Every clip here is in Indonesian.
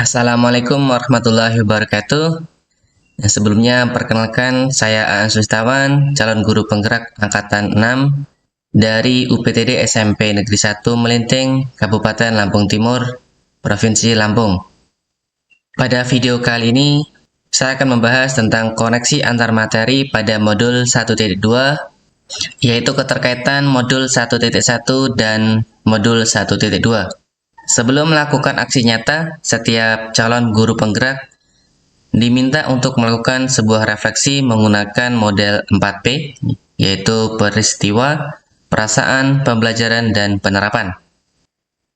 Assalamualaikum warahmatullahi wabarakatuh. Sebelumnya perkenalkan saya Aan Sustawan, calon guru penggerak angkatan 6 dari UPTD SMP Negeri 1 Melinting, Kabupaten Lampung Timur, Provinsi Lampung. Pada video kali ini, saya akan membahas tentang koneksi antar materi pada modul 1.2, yaitu keterkaitan modul 1.1 dan modul 1.2. Sebelum melakukan aksi nyata, setiap calon guru penggerak diminta untuk melakukan sebuah refleksi menggunakan model 4P, yaitu peristiwa, perasaan, pembelajaran, dan penerapan.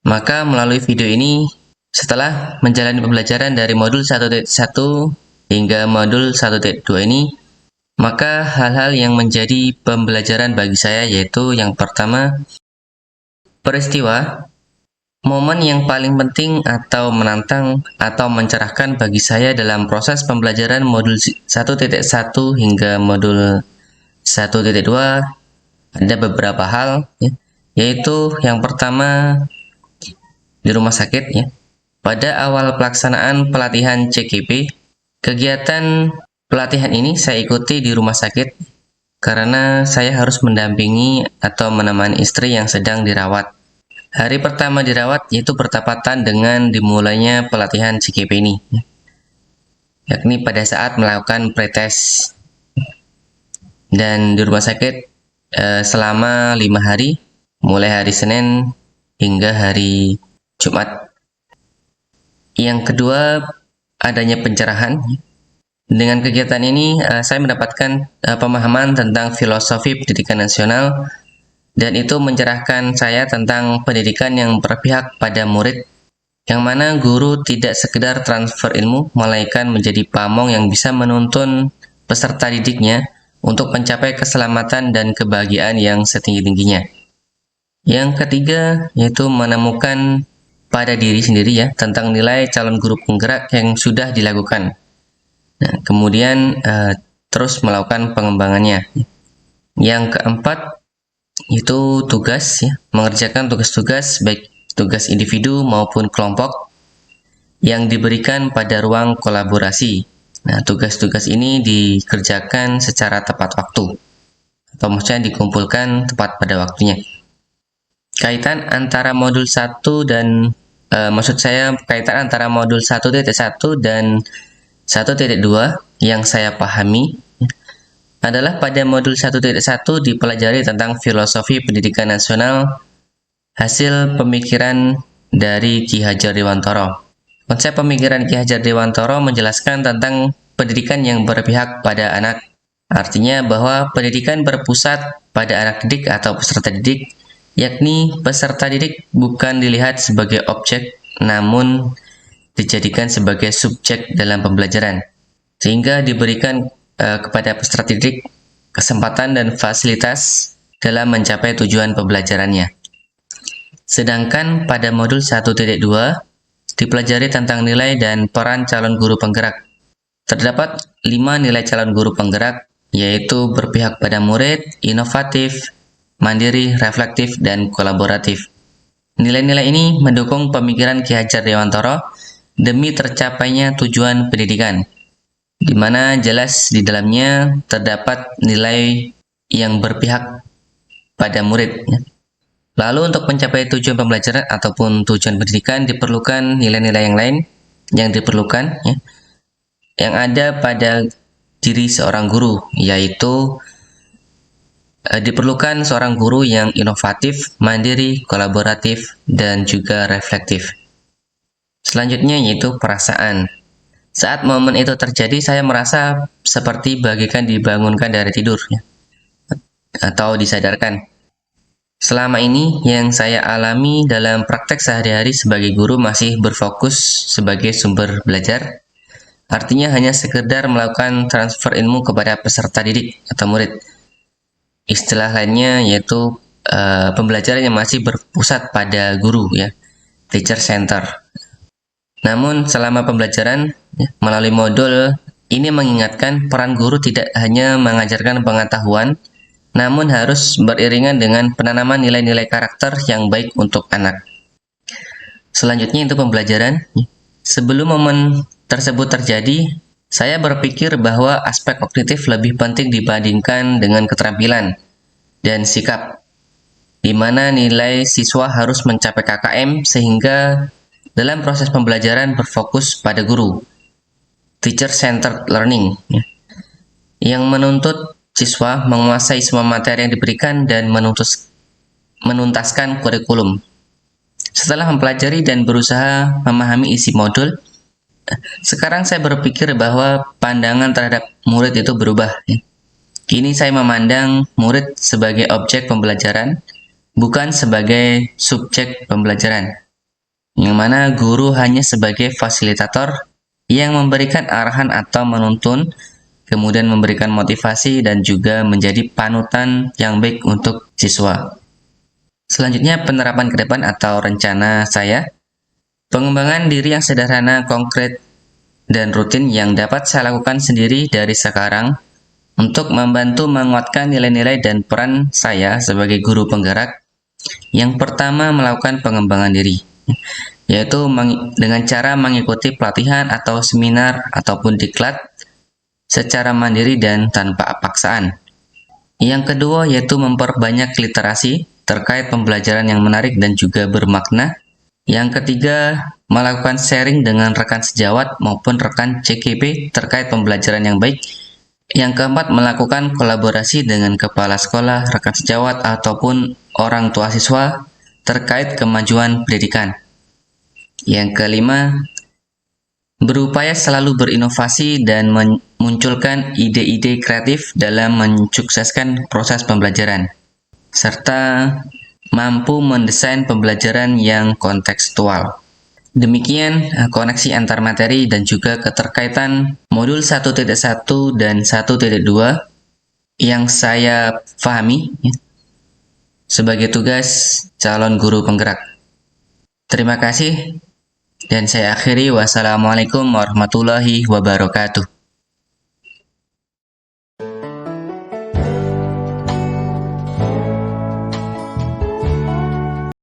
Maka melalui video ini, setelah menjalani pembelajaran dari modul 1.1 hingga modul 1.2 ini, maka hal-hal yang menjadi pembelajaran bagi saya yaitu yang pertama, peristiwa, momen yang paling penting atau menantang atau mencerahkan bagi saya dalam proses pembelajaran modul 1.1 hingga modul 1.2 ada beberapa hal, yaitu yang pertama di rumah sakit. Pada awal pelaksanaan pelatihan CKP, kegiatan pelatihan ini saya ikuti di rumah sakit karena saya harus mendampingi atau menemani istri yang sedang dirawat. Hari pertama dirawat yaitu bertepatan dengan dimulainya pelatihan CKP ini, yakni pada saat melakukan pretest. Dan di rumah sakit selama 5 hari, mulai hari Senin hingga hari Jumat. Yang kedua, adanya pencerahan. Dengan kegiatan ini, saya mendapatkan pemahaman tentang filosofi pendidikan nasional, dan itu mencerahkan saya tentang pendidikan yang berpihak pada murid, yang mana guru tidak sekedar transfer ilmu, melainkan menjadi pamong yang bisa menuntun peserta didiknya untuk mencapai keselamatan dan kebahagiaan yang setinggi-tingginya. Yang ketiga, yaitu menemukan pada diri sendiri tentang nilai calon guru penggerak yang sudah dilakukan. Nah, kemudian terus melakukan pengembangannya. Yang keempat, itu tugas, mengerjakan tugas-tugas baik tugas individu maupun kelompok yang diberikan pada ruang kolaborasi. Nah, tugas-tugas ini dikerjakan secara tepat waktu, atau maksudnya dikumpulkan tepat pada waktunya. Kaitan antara modul 1 dan kaitan antara modul 1.1 dan 1.2 yang saya pahami adalah pada modul 1.1 dipelajari tentang filosofi pendidikan nasional hasil pemikiran dari Ki Hajar Dewantara. Konsep pemikiran Ki Hajar Dewantara menjelaskan tentang pendidikan yang berpihak pada anak. Artinya bahwa pendidikan berpusat pada anak didik atau peserta didik, yakni peserta didik bukan dilihat sebagai objek, namun dijadikan sebagai subjek dalam pembelajaran, sehingga diberikan kepada peserta didik kesempatan dan fasilitas dalam mencapai tujuan pembelajarannya. Sedangkan pada modul 1.2 dipelajari tentang nilai dan peran calon guru penggerak. Terdapat 5 nilai calon guru penggerak, yaitu berpihak pada murid, inovatif, mandiri, reflektif, dan kolaboratif. Nilai-nilai ini mendukung pemikiran Ki Hajar Dewantara demi tercapainya tujuan pendidikan, di mana jelas di dalamnya terdapat nilai yang berpihak pada murid. Lalu untuk mencapai tujuan pembelajaran ataupun tujuan pendidikan diperlukan nilai-nilai yang lain yang diperlukan, yang ada pada diri seorang guru, yaitu diperlukan seorang guru yang inovatif, mandiri, kolaboratif, dan juga reflektif. Selanjutnya yaitu perasaan. Saat momen itu terjadi, saya merasa seperti bagaikan dibangunkan dari tidur, atau disadarkan. Selama ini yang saya alami dalam praktek sehari-hari sebagai guru masih berfokus sebagai sumber belajar. Artinya hanya sekedar melakukan transfer ilmu kepada peserta didik atau murid. Istilah lainnya yaitu pembelajaran yang masih berpusat pada guru, teacher center. Namun selama pembelajaran melalui modul ini mengingatkan peran guru tidak hanya mengajarkan pengetahuan, namun harus beriringan dengan penanaman nilai-nilai karakter yang baik untuk anak. Selanjutnya itu pembelajaran. Sebelum momen tersebut terjadi, saya berpikir bahwa aspek kognitif lebih penting dibandingkan dengan keterampilan dan sikap, di mana nilai siswa harus mencapai KKM sehingga dalam proses pembelajaran berfokus pada guru, teacher-centered learning, yang menuntut siswa menguasai semua materi yang diberikan dan menuntaskan kurikulum. Setelah mempelajari dan berusaha memahami isi modul, sekarang saya berpikir bahwa pandangan terhadap murid itu berubah. Kini saya memandang murid sebagai objek pembelajaran, bukan sebagai subjek pembelajaran, yang mana guru hanya sebagai fasilitator yang memberikan arahan atau menuntun, kemudian memberikan motivasi dan juga menjadi panutan yang baik untuk siswa. Selanjutnya, penerapan ke depan atau rencana saya. Pengembangan diri yang sederhana, konkret, dan rutin yang dapat saya lakukan sendiri dari sekarang untuk membantu menguatkan nilai-nilai dan peran saya sebagai guru penggerak. Yang pertama, melakukan pengembangan diri, yaitu dengan cara mengikuti pelatihan atau seminar ataupun diklat secara mandiri dan tanpa paksaan. Yang kedua, yaitu memperbanyak literasi terkait pembelajaran yang menarik dan juga bermakna. Yang ketiga, melakukan sharing dengan rekan sejawat maupun rekan CKP terkait pembelajaran yang baik. Yang keempat, melakukan kolaborasi dengan kepala sekolah, rekan sejawat, ataupun orang tua siswa terkait kemajuan pendidikan. Yang kelima, berupaya selalu berinovasi dan memunculkan ide-ide kreatif dalam mensukseskan proses pembelajaran, serta mampu mendesain pembelajaran yang kontekstual. Demikian koneksi antar materi dan juga keterkaitan modul 1.1 dan 1.2 yang saya pahami sebagai tugas calon guru penggerak. Terima kasih dan saya akhiri. Wassalamualaikum warahmatullahi wabarakatuh.